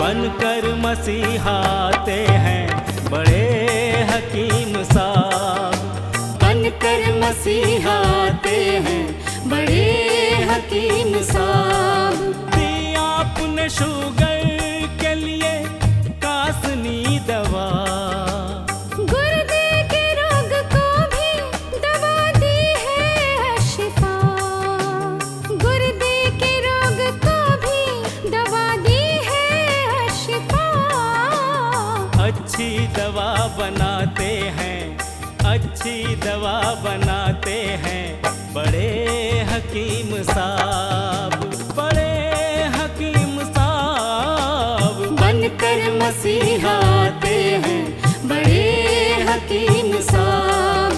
बनकर मसीहाते हैं बड़े हकीम साहब। बनकर मसीहाते हैं बड़े हकीम साहब। दिया आपने शुगर के लिए कासनी दवा, गुर्दे के रोग को भी दवा दी है शिफा। गुर्दे के रोग को भी दवा दी है शिफा। अच्छी दवा बनाते हैं, अच्छी दवा बनाते हैं बड़े हकीम साहब, बड़े हकीम साहब। बनकर मसीहाते हैं बड़े हकीम साहब।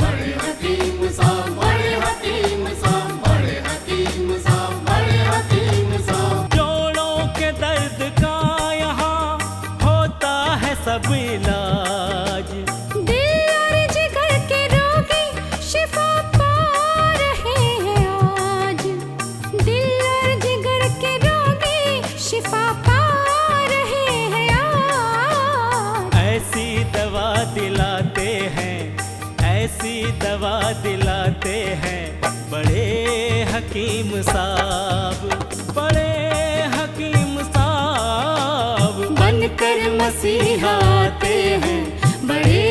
बड़े हकीम साहब, बड़े हकीम साहब, बड़े हकीम साहब, बड़े हकीम साहब। जोड़ों के दर्द का यहाँ होता है सब इलाज, दिल और जिगर के रोगी शिफा पा रहे हैं आज। दिल और जिगर के रोगी शिफा पा रहे हैं आज। ऐसी दवा दिलाते हैं, ऐसी दवा दिलाते हैं बड़े हकीम साहब, बड़े हकीम साहब। बनकर मसीहाते हैं बड़े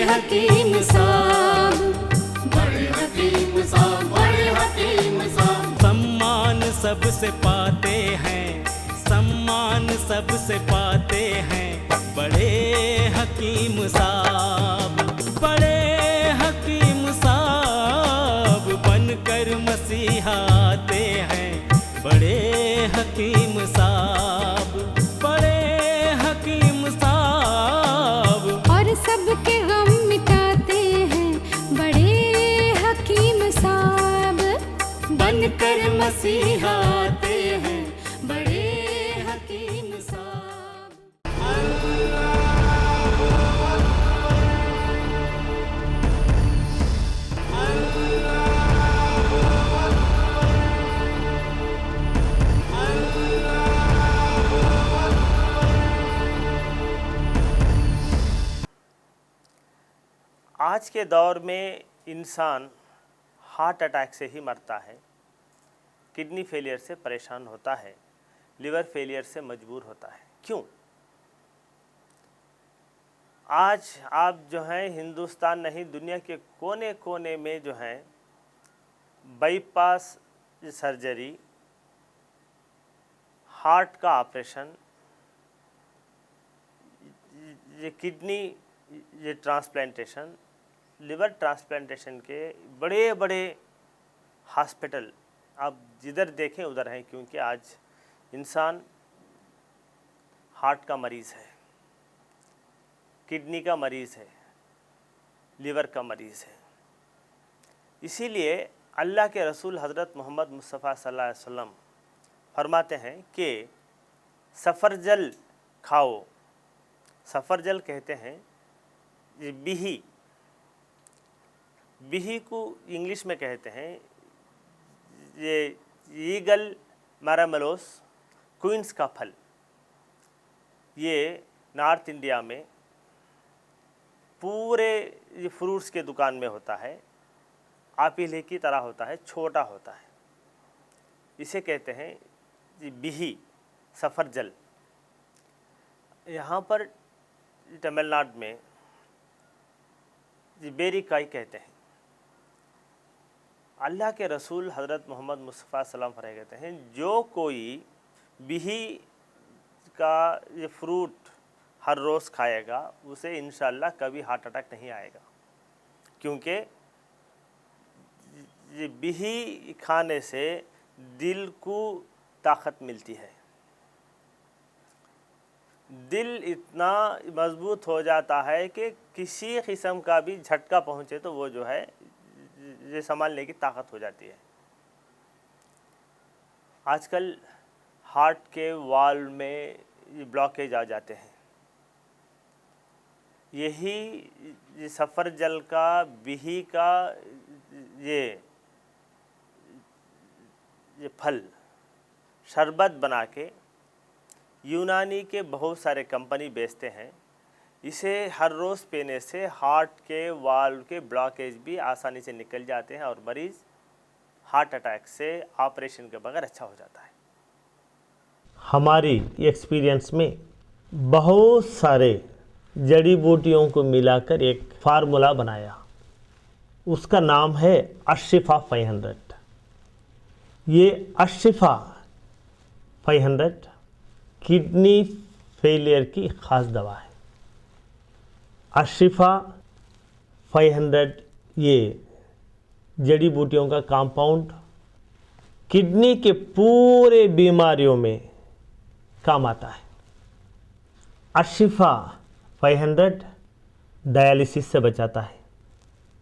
हकीम साहब। बड़े हकीम साहब, बड़े हकीम साहब। सम्मान सबसे पाते हैं, सम्मान सबसे पाते हैं बड़े हकीम साहब, बड़े हकीम साहब। बनकर मसीहाते हैं बड़े हकीम साहब, बड़े हकीम साहब। और सबके गम मिटाते हैं बड़े हकीम साहब। बनकर मसीहाते हैं बड़े हकीम साहब। आज के दौर में इंसान हार्ट अटैक से ही मरता है, किडनी फेलियर से परेशान होता है, लिवर फेलियर से मजबूर होता है। क्यों? आज आप जो हैं हिंदुस्तान नहीं दुनिया के कोने कोने में जो हैं बाईपास सर्जरी, हार्ट का ऑपरेशन, ये किडनी ये ट्रांसप्लांटेशन, लिवर ट्रांसप्लांटेशन के बड़े बड़े हॉस्पिटल आप जिधर देखें उधर हैं, क्योंकि आज इंसान हार्ट का मरीज़ है, किडनी का मरीज़ है, लिवर का मरीज़ है। इसीलिए अल्लाह के रसूल हज़रत मोहम्मद मुस्तफ़ा सल्लल्लाहु अलैहि वसल्लम फरमाते हैं कि सफ़रजल खाओ। सफ़रजल कहते हैं ये बिही, बिही को इंग्लिश में कहते हैं ये ईगल मैरामेलोस, क्वींस का फल। ये नॉर्थ इंडिया में पूरे ये फ्रूट्स के दुकान में होता है, आपिल की तरह होता है, छोटा होता है। इसे कहते हैं ये बिही, सफ़रजल। यहाँ पर तमिलनाडु में ये बेरीकाई कहते हैं। अल्लाह के रसूल हज़रत मोहम्मद मुस्तफ़ा सल्लल्लाहु अलैहि वसल्लम कहते हैं जो कोई बिही का ये फ्रूट हर रोज़ खाएगा उसे इंशाअल्लाह कभी हार्ट अटैक नहीं आएगा, क्योंकि ये बिही खाने से दिल को ताकत मिलती है। दिल इतना मजबूत हो जाता है कि किसी किस्म का भी झटका पहुँचे तो वो जो है ये संभालने की ताकत हो जाती है। आजकल हार्ट के वाल में ये ब्लॉकेज आ जाते हैं। यही सफ़रजल का, बिही का ये फल शरबत बना के यूनानी के बहुत सारे कंपनी बेचते हैं। इसे हर रोज़ पीने से हार्ट के वाल्व के ब्लॉकेज भी आसानी से निकल जाते हैं और मरीज़ हार्ट अटैक से ऑपरेशन के बगैर अच्छा हो जाता है। हमारी एक्सपीरियंस में बहुत सारे जड़ी बूटियों को मिलाकर एक फार्मूला बनाया, उसका नाम है अशिफा 500। ये अशिफा 500 किडनी फेलियर की ख़ास दवा है। अशिफा 500 ये जड़ी बूटियों का कंपाउंड किडनी के पूरे बीमारियों में काम आता है। अशिफा 500 डायलिसिस से बचाता है।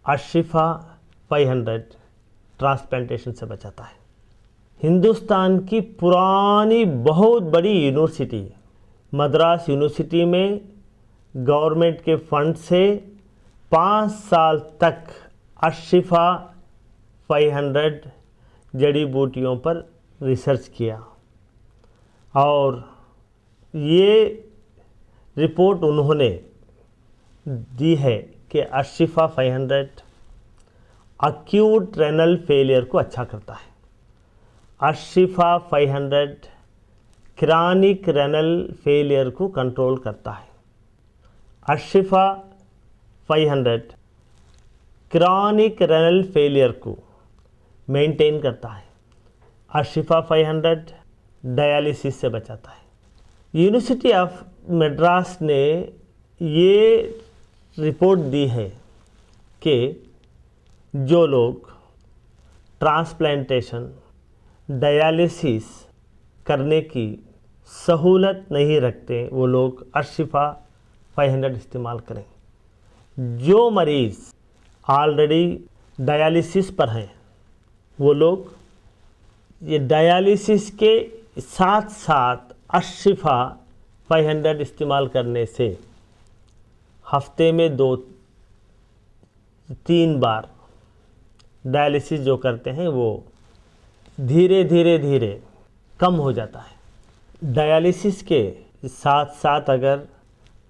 अशिफा 500 ट्रांसप्लांटेशन से बचाता है। हिंदुस्तान की पुरानी बहुत बड़ी यूनिवर्सिटी मद्रास यूनिवर्सिटी में गवर्नमेंट के फंड से 5 साल तक अशिफा 500 जड़ी बूटियों पर रिसर्च किया और ये रिपोर्ट उन्होंने दी है कि अशिफा 500 अक्यूट रेनल फेलियर को अच्छा करता है। अशिफा 500 क्रॉनिक रेनल फेलियर को कंट्रोल करता है। अशिफा 500 क्रॉनिक रेनल फेलियर को मेंटेन करता है। अशिफा 500 डायलिसिस से बचाता है। यूनिवर्सिटी ऑफ मद्रास ने ये रिपोर्ट दी है कि जो लोग ट्रांसप्लांटेशन डायलिसिस करने की सहूलत नहीं रखते वो लोग अशिफा 500 इस्तेमाल करें। जो मरीज़ ऑलरेडी डायलिसिस पर हैं वो लोग ये डायलिसिस के साथ साथ अशिफा 500 इस्तेमाल करने से हफ्ते में 2-3 बार डायलिसिस जो करते हैं वो धीरे धीरे कम हो जाता है। डायलिसिस के साथ साथ अगर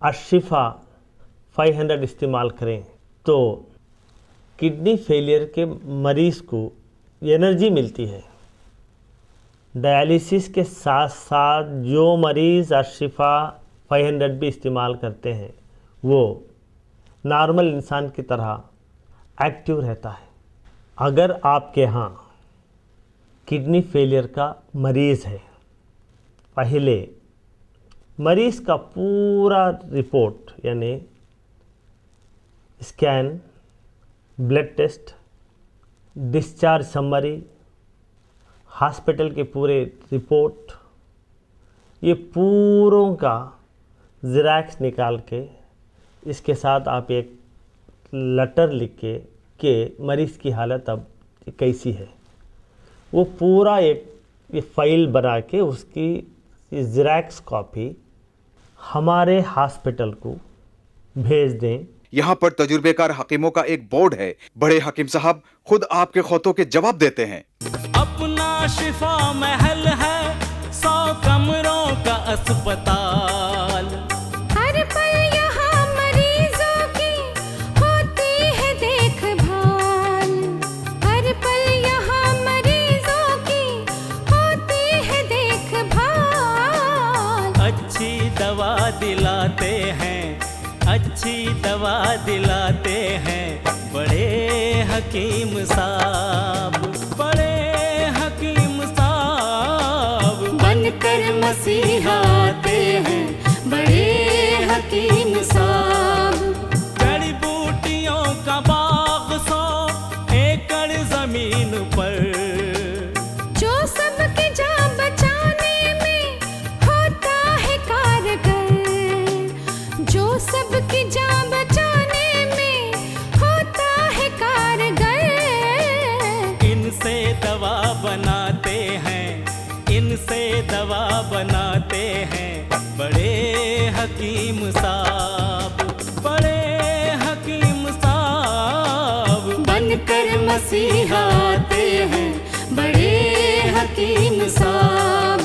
अशिफा 500 इस्तेमाल करें तो किडनी फेलियर के मरीज़ को एनर्जी मिलती है। डायलिसिस के साथ साथ जो मरीज़ अशिफा 500 भी इस्तेमाल करते हैं वो नॉर्मल इंसान की तरह एक्टिव रहता है। अगर आपके यहाँ किडनी फेलियर का मरीज़ है, पहले मरीज़ का पूरा रिपोर्ट यानी scan, blood test, discharge summary, hospital के पूरे रिपोर्ट, ये पूरों का ज़ेरॉक्स निकाल के इसके साथ आप एक लेटर लिख के मरीज़ की हालत अब कैसी है वो पूरा एक फ़ाइल बना के उसकी ज़ेरॉक्स कॉपी हमारे हॉस्पिटल को भेज दें। यहाँ पर तजुर्बेकार हकीमों का एक बोर्ड है। बड़े हकीम साहब खुद आपके खौतों के जवाब देते हैं। अपना शिफा महल है 100 कमरों का अस्पताल। हर पल यहाँ मरीजों की होती है देखभाल। हर पल यहाँ मरीजों की होती है देखभाल। अच्छी दवा दिलाते हैं, अच्छी दवा दिलाते हैं बड़े हकीम साहब, बड़े हकीम साहब बनकर मसीहा आते हैं बड़े हकीम साहब। जड़ी बूटियों का बाग 100 एकड़ जमीन पर, जो सबकी जान बचाने में होता है कारगर। जो सबकी जान बचाने में होता है कारगर। इनसे दवा बनाते हैं, इनसे दवा बनाते हैं बड़े हकीम साहब, बड़े हकीम साहब बनकर मसीहा आते हैं बड़े हकीम साहब।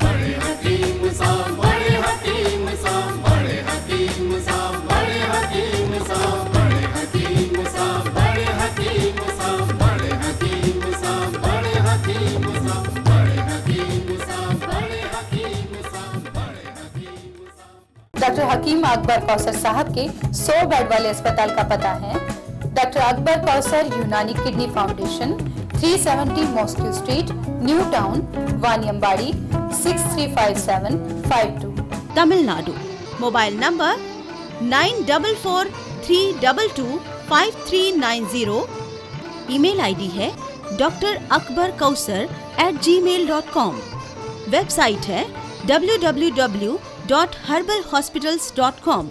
बड़े हकीम साहब डॉक्टर हकीम अकबर कौसर साहब के 100 बेड वाले अस्पताल का पता है doctor Akbar Kausar Unani kidney foundation, 370 mosque street, new town, Vaniyambadi, 635752, Tamil Nadu. Mobile number 9443225390। Email ID है drakbarkausar@gmail.com। वेबसाइट है www.herbalhospitals.com।